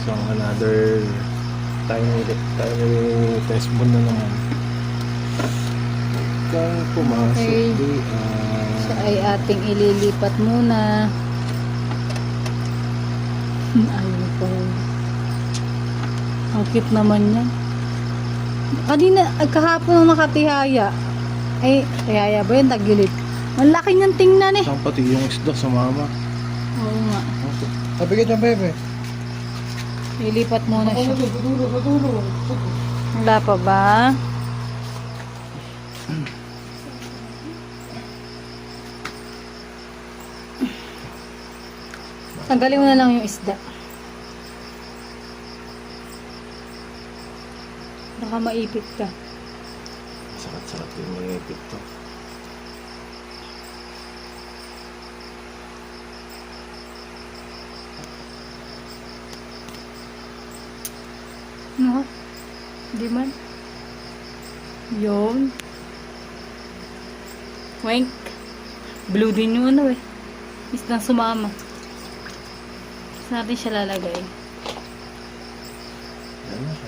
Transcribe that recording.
isang another tiny test ball na naman. Kang pumasok Okay. di Siya ay ating ililipat muna. Ayun po. Ang cute naman yan. Kanina, kahapon nung nakatihaya. Ay, tihaya ba yun? Tagilid. Ang laki niyang tingnan eh. isang pati yung isda sa mama. Oo nga. Sabi ka dyan, bebe. Lilipat muna siya. Dulo. Wala pa ba? Tanggalin mo na lang yung isda. Baka maipit ka. Sakat-sakat yung malipit to. No? Di man. Yun. Wink. Blue din yung ano eh. Is na sumama. Saan natin siya lalagay? Yan na siya.